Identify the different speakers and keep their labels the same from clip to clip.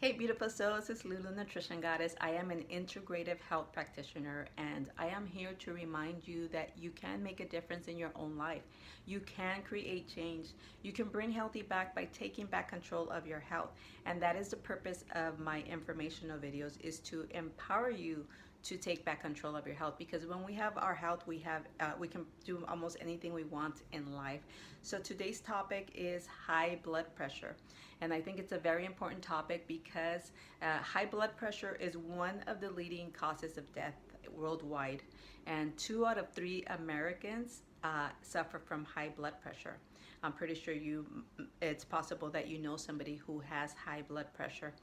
Speaker 1: Hey beautiful souls, it's Lulu Nutrition Goddess. I am an integrative health practitioner and I am here to remind you that you can make a difference in your own life. You can create change. You can bring healthy back by taking back control of your health. And that is the purpose of my informational videos, is to empower you to take back control of your health, because when we have our health, we can do almost anything we want in life. So today's topic is high blood pressure, and I think it's a very important topic because high blood pressure is one of the leading causes of death worldwide, and 2 out of 3 Americans suffer from high blood pressure. I'm pretty sure it's possible that you know somebody who has high blood pressure.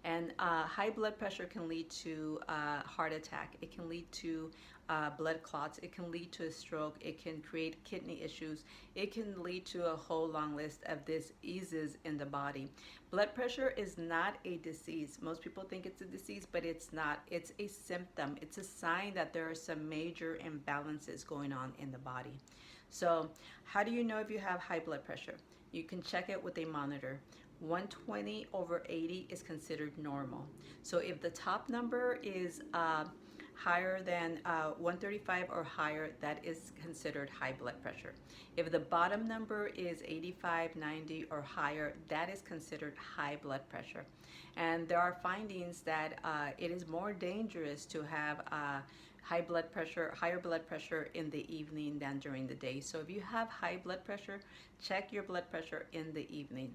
Speaker 1: And high blood pressure can lead to heart attack. It can lead to blood clots. It can lead to a stroke. It can create kidney issues. It can lead to a whole long list of diseases in the body. Blood pressure is not a disease. Most people think it's a disease, but it's not. It's a symptom. It's a sign that there are some major imbalances going on in the body. So how do you know if you have high blood pressure? You can check it with a monitor. 120/80 is considered normal. So if the top number is higher than 135 or higher, that is considered high blood pressure. If the bottom number is 85, 90 or higher, that is considered high blood pressure. And there are findings that it is more dangerous to have higher blood pressure in the evening than during the day. So if you have high blood pressure, check your blood pressure in the evening.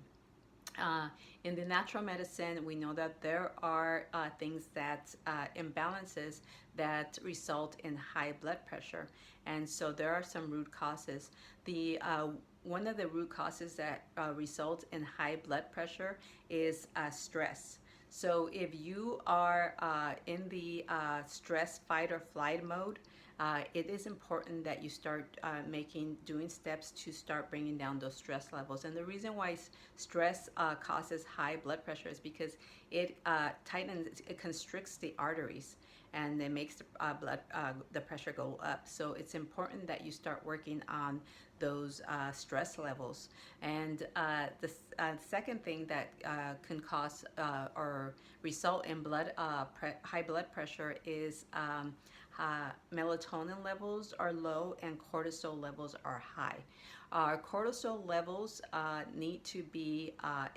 Speaker 1: Uh, in the natural medicine, we know that there are things that imbalances that result in high blood pressure, and so there are some root causes. The One of the root causes that result in high blood pressure is stress. So if you are in the stress fight or flight mode, it is important that you start doing steps to start bringing down those stress levels. And the reason why stress causes high blood pressure is because it tightens, it constricts the arteries, and it makes the pressure go up. So it's important that you start working on those stress levels. And the second thing that can cause or result in high blood pressure is melatonin levels are low and cortisol levels are high. Our cortisol levels need to be our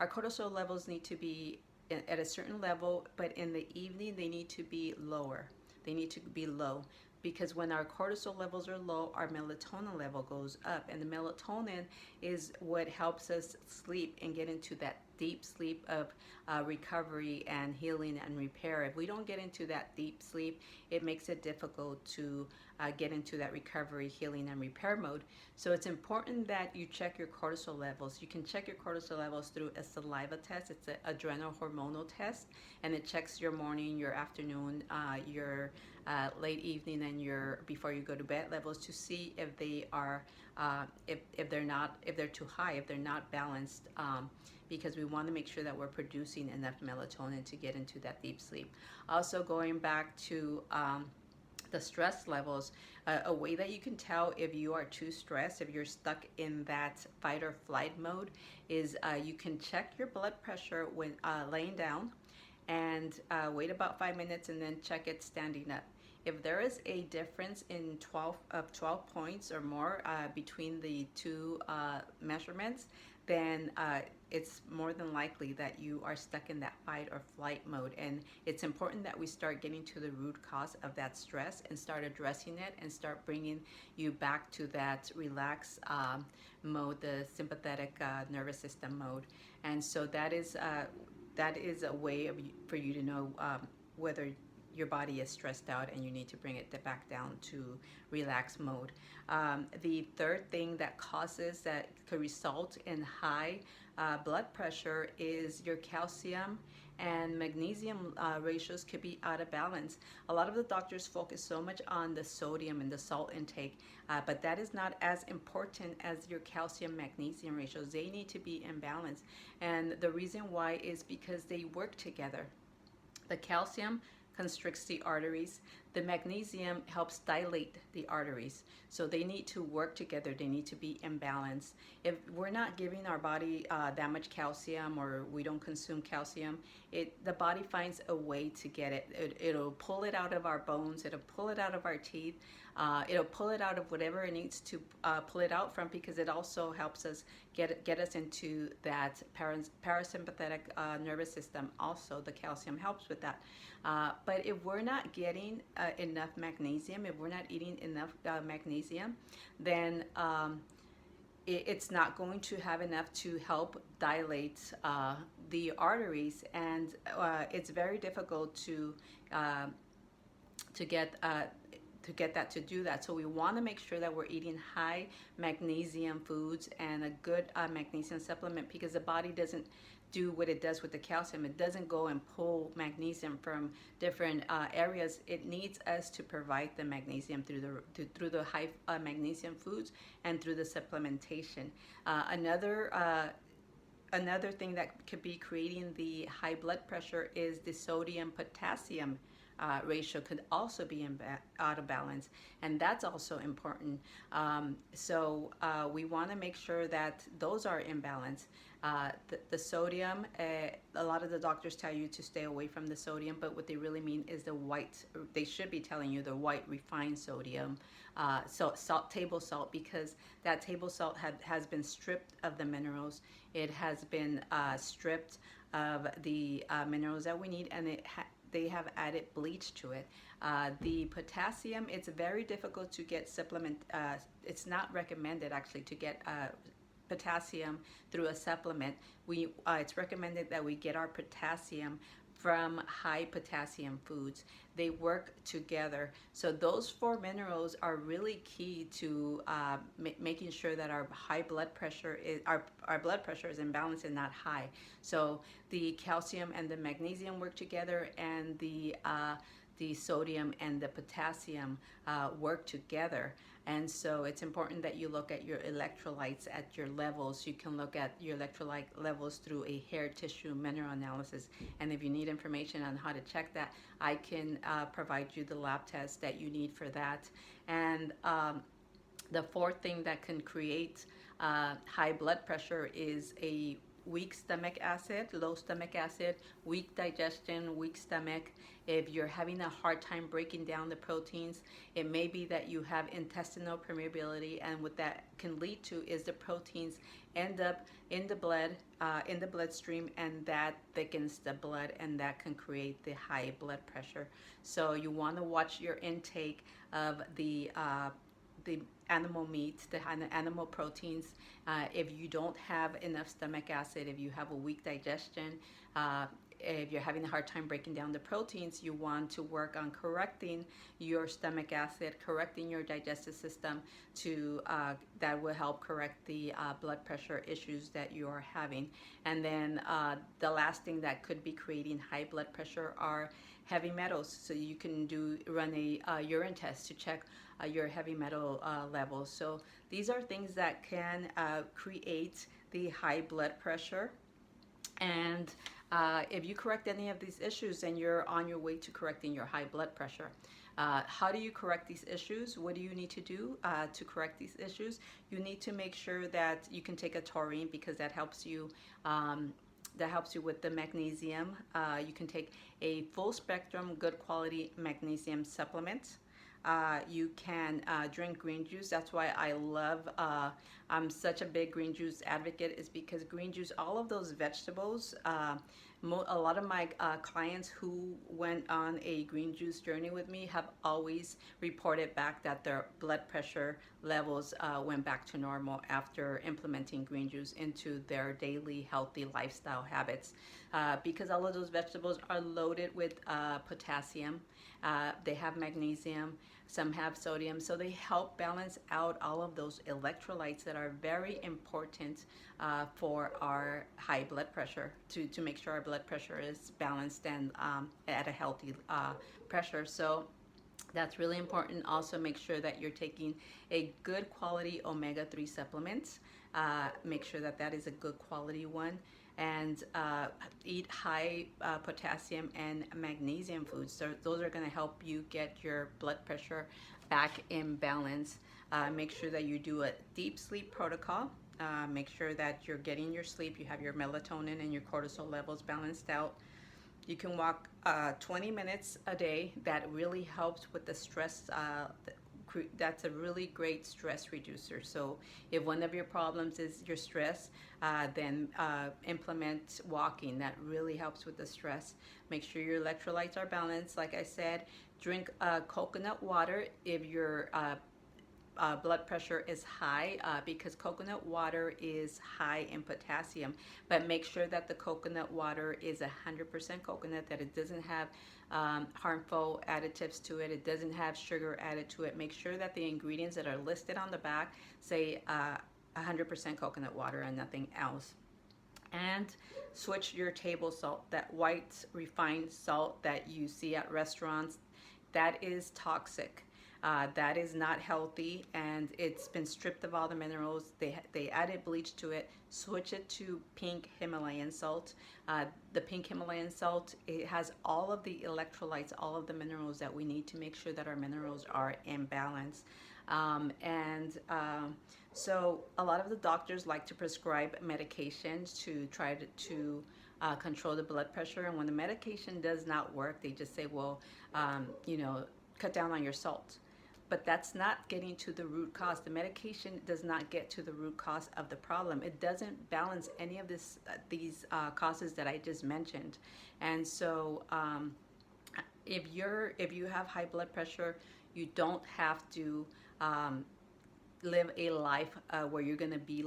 Speaker 1: cortisol levels need to be at a certain level, but in the evening they need to be lower. They need to be low, because when our cortisol levels are low, our melatonin level goes up, and the melatonin is what helps us sleep and get into that deep sleep of recovery and healing and repair. If we don't get into that deep sleep, it makes it difficult to get into that recovery, healing, and repair mode. So it's important that you check your cortisol levels. You can check your cortisol levels through a saliva test. It's an adrenal hormonal test, and it checks your morning, your afternoon, your late evening, and your before you go to bed levels, to see if they are if they're too high, if they're not balanced, because we want to make sure that we're producing enough melatonin to get into that deep sleep. Also, going back to the stress levels, a way that you can tell if you are too stressed, if you're stuck in that fight or flight mode, is you can check your blood pressure when laying down, and wait about 5 minutes and then check it standing up. If there is a difference in 12 points or more between the two measurements, then it's more than likely that you are stuck in that fight or flight mode. And it's important that we start getting to the root cause of that stress and start addressing it and start bringing you back to that relaxed mode, the sympathetic nervous system mode. And so that is a way for you to know whether your body is stressed out and you need to bring it back down to relax mode. The third thing that could result in high blood pressure is your calcium and magnesium ratios could be out of balance. A lot of the doctors focus so much on the sodium and the salt intake, but that is not as important as your calcium magnesium ratios. They need to be in balance, and the reason why is because they work together. The calcium constricts the arteries. the magnesium helps dilate the arteries. So they need to work together. They need to be in balance. If we're not giving our body that much calcium, or we don't consume calcium, the body finds a way to get it. It'll pull it out of our bones. It'll pull it out of our teeth. It'll pull it out of whatever it needs to pull it out from, because it also helps us get us into that parasympathetic nervous system. Also, the calcium helps with that. But if we're not getting enough magnesium, if we're not eating enough magnesium, then it's not going to have enough to help dilate the arteries, and it's very difficult to get that to do that. So we want to make sure that we're eating high magnesium foods and a good magnesium supplement, because the body doesn't do what it does with the calcium. It doesn't go and pull magnesium from different areas. It needs us to provide the magnesium through the high magnesium foods and through the supplementation. Another thing that could be creating the high blood pressure is the sodium potassium ratio could also be out of balance, and that's also important. So we want to make sure that those are in balance. The sodium, a lot of the doctors tell you to stay away from the sodium, but what they really mean is the white. They should be telling you the white refined sodium, table salt, because that table salt has been stripped of the minerals. It has been stripped of the minerals that we need, and they have added bleach to it. The potassium, it's very difficult to get supplement. It's not recommended actually to get potassium through a supplement. It's recommended that we get our potassium from high potassium foods. They work together. So those four minerals are really key to making sure that our blood pressure is in balance and not high. So the calcium and the magnesium work together, and the sodium and the potassium work together. And so it's important that you look at your electrolytes, at your levels. You can look at your electrolyte levels through a hair tissue mineral analysis. And if you need information on how to check that, I can provide you the lab test that you need for that. And the fourth thing that can create high blood pressure is a weak stomach acid, low stomach acid, weak digestion, weak stomach. If you're having a hard time breaking down the proteins, it may be that you have intestinal permeability, and what that can lead to is the proteins end up in the bloodstream, and that thickens the blood, and that can create the high blood pressure. So you want to watch your intake of the animal meats, the animal proteins. If you don't have enough stomach acid, if you have a weak digestion, if you're having a hard time breaking down the proteins, you want to work on correcting your stomach acid, correcting your digestive system that will help correct the blood pressure issues that you are having. And then the last thing that could be creating high blood pressure are heavy metals. So you can run a urine test to check your heavy metal levels. So these are things that can create the high blood pressure. And if you correct any of these issues, then you're on your way to correcting your high blood pressure. How do you correct these issues? What do you need to do to correct these issues? You need to make sure that you can take a taurine, because that helps you with the magnesium. You can take a full spectrum, good quality magnesium supplement. You can drink green juice. That's why I'm such a big green juice advocate, is because green juice, all of those vegetables, a lot of my clients who went on a green juice journey with me have always reported back that their blood pressure levels went back to normal after implementing green juice into their daily healthy lifestyle habits, because all of those vegetables are loaded with potassium. They have magnesium, some have sodium, so they help balance out all of those electrolytes that are very important for our high blood pressure, to make sure our blood pressure is balanced and at a healthy pressure. So that's really important. Also, make sure that you're taking a good quality omega-3 supplement. Make sure that is a good quality one. and eat high potassium and magnesium foods. So those are going to help you get your blood pressure back in balance. Make sure that you do a deep sleep protocol. Make sure that you're getting your sleep, you have your melatonin and your cortisol levels balanced out. You can walk 20 minutes a day. That really helps with the stress. That's a really great stress reducer. So if one of your problems is your stress, then implement walking. That really helps with the stress. Make sure your electrolytes are balanced. Like I said, drink coconut water if your blood pressure is high, because coconut water is high in potassium. But make sure that the coconut water is 100% coconut, that it doesn't have harmful additives to it, it doesn't have sugar added to it. Make sure that the ingredients that are listed on the back say 100% coconut water and nothing else. And switch your table salt, that white refined salt that you see at restaurants. That is toxic. That is not healthy, and it's been stripped of all the minerals. They added bleach to it. Switch it to pink Himalayan salt. The pink Himalayan salt, it has all of the electrolytes, all of the minerals that we need to make sure that our minerals are in balance. So a lot of the doctors like to prescribe medications to try to control the blood pressure, and when the medication does not work, they just say, well, cut down on your salt. But that's not getting to the root cause. The medication does not get to the root cause of the problem. It doesn't balance any of these causes that I just mentioned. And so if you have high blood pressure, you don't have to live a life where you're going to be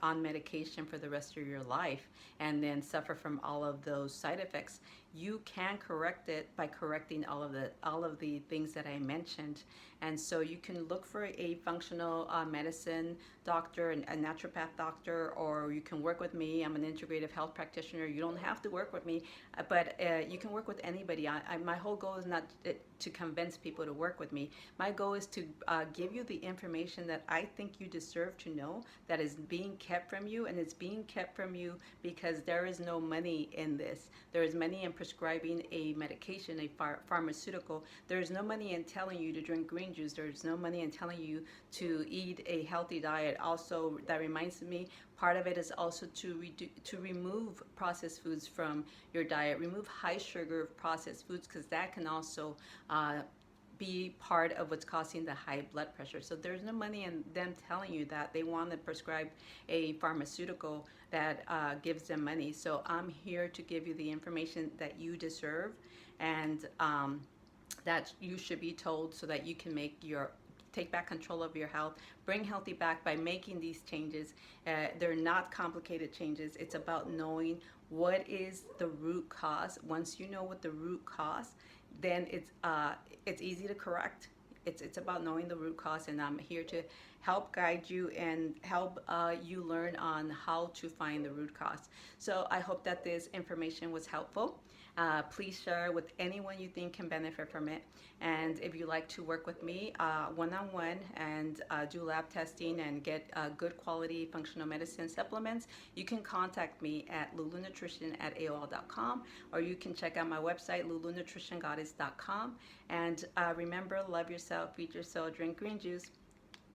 Speaker 1: on medication for the rest of your life and then suffer from all of those side effects. You can correct it by correcting all of the things that I mentioned. And so you can look for a functional medicine doctor, a naturopath doctor, or you can work with me. I'm an integrative health practitioner. You don't have to work with me, but you can work with anybody. My whole goal is not to convince people to work with me. My goal is to give you the information that I think you deserve to know, that is being kept from you, and it's being kept from you because there is no money in this. There is money in prescribing a medication, a pharmaceutical. There is no money in telling you to drink green juice. There is no money in telling you to eat a healthy diet. Also, that reminds me, part of it is also to remove processed foods from your diet. Remove high sugar processed foods, because that can also be part of what's causing the high blood pressure. So there's no money in them telling you that they want to prescribe a pharmaceutical that gives them money. So I'm here to give you the information that you deserve, and that you should be told, so that you can take back control of your health, bring healthy back by making these changes. They're not complicated changes. It's about knowing what is the root cause. Once you know what the root cause, then it's easy to correct. It's about knowing the root cause, and I'm here to help guide you and help you learn on how to find the root cause. So I hope that this information was helpful. Please share with anyone you think can benefit from it. And if you like to work with me one-on-one and do lab testing and get good quality functional medicine supplements, you can contact me at lulunutrition@aol.com, or you can check out my website, lulunutritiongoddess.com. And remember, love yourself, feed your soul, drink green juice.